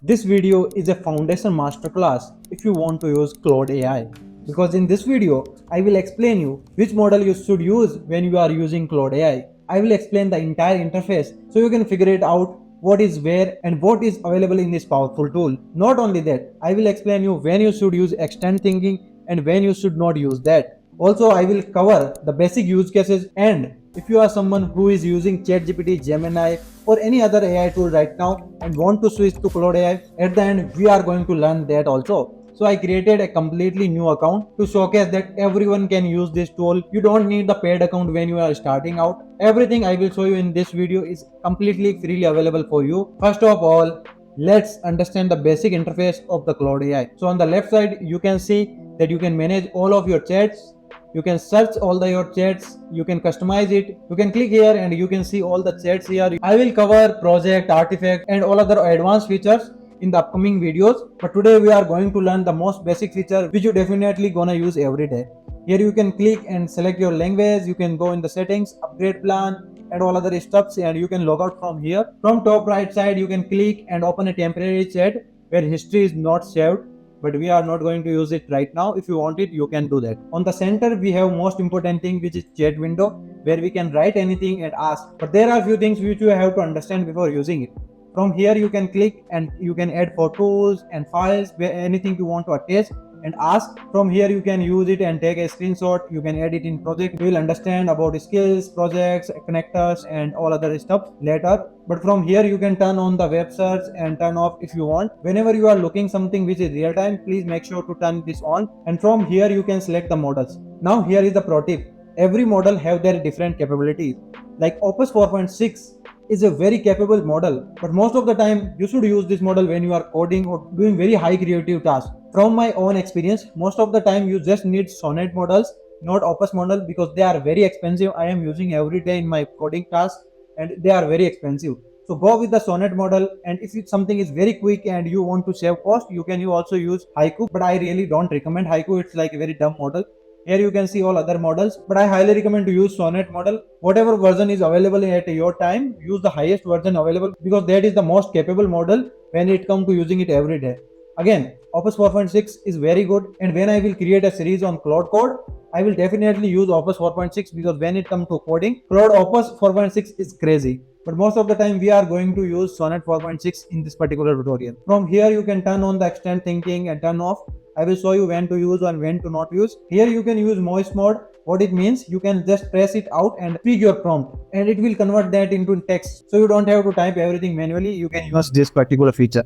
This video is a foundation masterclass if you want to use Claude AI. Because in this video, I will explain you which model you should use when you are using Claude AI. I will explain the entire interface so you can figure it out what is where and what is available in this powerful tool. Not only that, I will explain you when you should use extend thinking and when you should not use that. Also, I will cover the basic use cases, and if you are someone who is using ChatGPT Gemini or any other AI tool right now and want to switch to Claude AI, at the end we are going to learn that also. So I created a completely new account to showcase that everyone can use this tool. You don't need the paid account when you are starting out. Everything I will show you in this video is completely freely available for you. First of all, let's understand the basic interface of the Claude AI. So on the left side, you can see that you can manage all of your chats. You can search all your chats, you can customize it, you can click here and you can see all the chats here. I will cover project, artifact and all other advanced features in the upcoming videos, but today we are going to learn the most basic feature which you definitely gonna use every day. Here you can click and select your language, you can go in the settings, upgrade plan and all other stuffs, and you can log out from here. From top right side you can click and open a temporary chat where history is not saved, but we are not going to use it right now. If you want it, you can do that. On the center we have most important thing, which is chat window, where we can write anything and ask, but there are few things which you have to understand before using it. From here you can click and you can add photos and files where anything you want to attach and ask. From here you can use it and take a screenshot, you can edit in project. We will understand about skills, projects, connectors and all other stuff later. But from here you can turn on the web search and turn off if you want. Whenever you are looking something which is real time, please make sure to turn this on, and from here you can select the models. Now here is the pro tip. Every model have their different capabilities. Like Opus 4.6 is a very capable model, but most of the time you should use this model when you are coding or doing very high creative tasks. From my own experience, most of the time you just need Sonnet models, not Opus model, because they are very expensive. I am using every day in my coding tasks and they are very expensive. So go with the Sonnet model, and if something is very quick and you want to save cost, you also use Haiku, but I really don't recommend Haiku. It's like a very dumb model. Here you can see all other models, but I highly recommend to use Sonnet model. Whatever version is available at your time, use the highest version available, because that is the most capable model when it comes to using it every day. Again, Opus 4.6 is very good, and when I will create a series on Cloud Code, I will definitely use Opus 4.6, because when it comes to coding, Cloud Opus 4.6 is crazy. But most of the time we are going to use Sonnet 4.6 in this particular tutorial. From here you can turn on the extend thinking and turn off. I will show you when to use and when to not use. Here you can use voice mode. What it means, you can just press it out and speak your prompt and it will convert that into text. So you don't have to type everything manually. You can use this particular feature.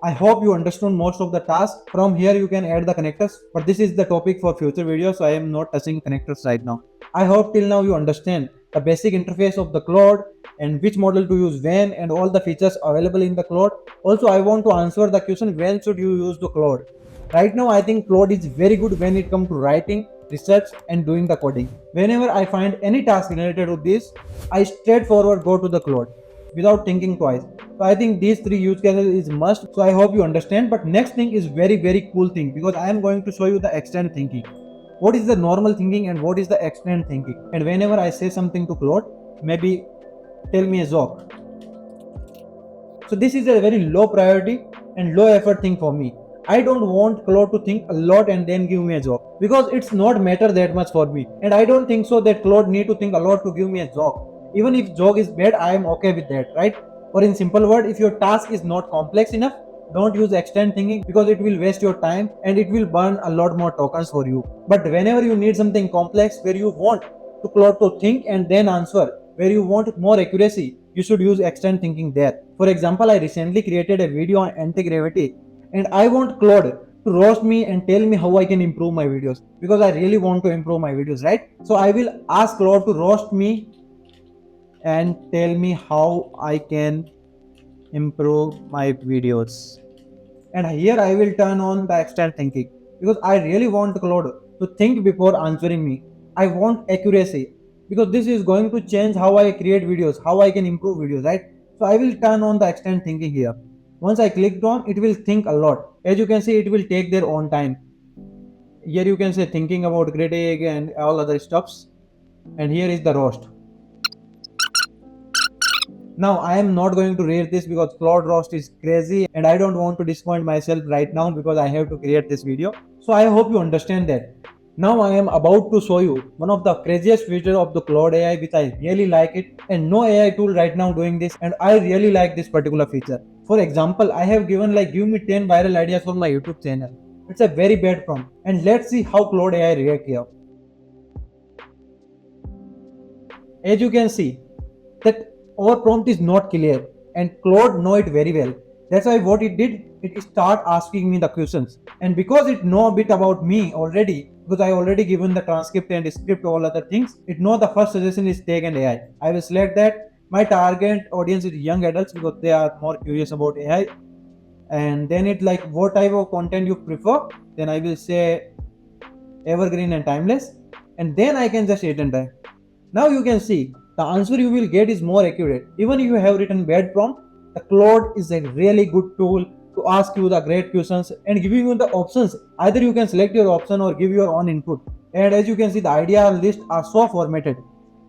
I hope you understood most of the tasks. From here you can add the connectors, but this is the topic for future videos, so I am not touching connectors right now. I hope till now you understand the basic interface of the Claude and which model to use when and all the features available in the Claude. Also, I want to answer the question, when should you use the Claude? Right now I think Claude is very good when it comes to writing, research and doing the coding. Whenever I find any task related to this, I straightforward go to the Claude without thinking twice. So I think these three use cases is must. So I hope you understand. But next thing is very cool thing, because I am going to show you the extend thinking. What is the normal thinking and what is the extend thinking? And whenever I say something to Claude, maybe tell me a joke. So this is a very low priority and low effort thing for me. I don't want Claude to think a lot and then give me a job, because it's not matter that much for me. And I don't think so that Claude need to think a lot to give me a job. Even if job is bad, I am okay with that, right? Or in simple word, if your task is not complex enough, don't use extend thinking, because it will waste your time and it will burn a lot more tokens for you. But whenever you need something complex where you want to Claude to think and then answer, where you want more accuracy, you should use extend thinking there. For example, I recently created a video on anti-gravity and I want Claude to roast me and tell me how I can improve my videos, because I really want to improve my videos, right? So I will ask Claude to roast me and tell me how I can improve my videos. And here I will turn on the extend thinking, because I really want Claude to think before answering me. I want accuracy, because this is going to change how I create videos, how I can improve videos, right? So I will turn on the extend thinking here. Once I clicked on, it will think a lot. As you can see, it will take their own time. Here you can say thinking about critic and all other stuffs. And here is the roast. Now I am not going to read this because Claude Roast is crazy and I don't want to disappoint myself right now because I have to create this video. So I hope you understand that. Now I am about to show you one of the craziest features of the Claude AI which I really like it, and no AI tool right now doing this, and I really like this particular feature. For example, I have given like give me 10 viral ideas for my YouTube channel. It's a very bad prompt, and let's see how Claude AI react here. As you can see that our prompt is not clear and Claude know it very well. That's why what it did, it start asking me the questions, and because it know a bit about me already, because I already given the transcript and script all other things, it know the first suggestion is tech and AI. I will select that. My target audience is young adults because they are more curious about AI. And then it like what type of content you prefer, then I will say evergreen and timeless, and then I can just hit enter. Now you can see the answer you will get is more accurate. Even if you have written bad prompt, the Claude is a really good tool to ask you the great questions and giving you the options. Either you can select your option or give your own input. And as you can see, the idea list are so formatted.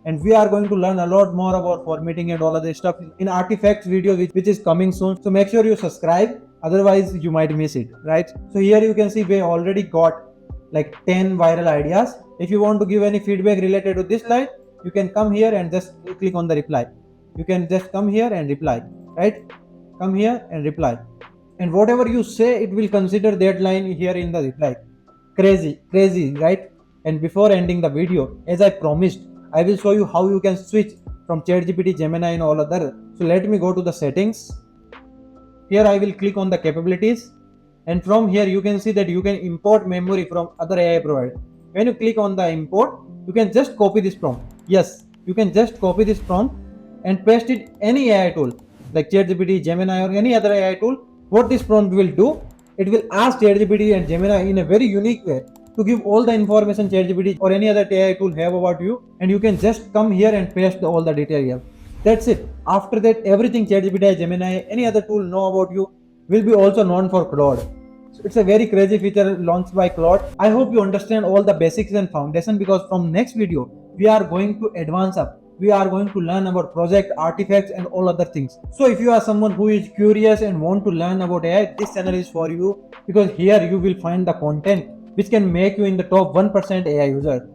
And we are going to learn a lot more about formatting and all of this stuff in artifacts video which is coming soon. So make sure you subscribe, otherwise you might miss it, right? So here you can see we already got like 10 viral ideas. If you want to give any feedback related to this slide, you can come here and just click on the reply. You can just come here and reply, right? Come here and reply, and whatever you say it will consider that line here in the reply. Crazy, right? And before ending the video, as I promised, I will show you how you can switch from ChatGPT Gemini and all other. So let me go to the settings. Here I will click on the capabilities, and from here you can see that you can import memory from other AI provider. When you click on the import, you can just copy this prompt. Yes, you can just copy this prompt and paste it any AI tool like ChatGPT, Gemini or any other AI tool. What this prompt will do, it will ask ChatGPT and Gemini in a very unique way to give all the information ChatGPT or any other AI tool have about you, and you can just come here and paste all the detail here. That's it. After that, everything ChatGPT, Gemini, any other tool know about you will be also known for Claude. So it's a very crazy feature launched by Claude. I hope you understand all the basics and foundation, because from next video we are going to advance up. We are going to learn about project, artifacts and all other things. So if you are someone who is curious and want to learn about AI, this channel is for you, because here you will find the content which can make you in the top 1% AI user.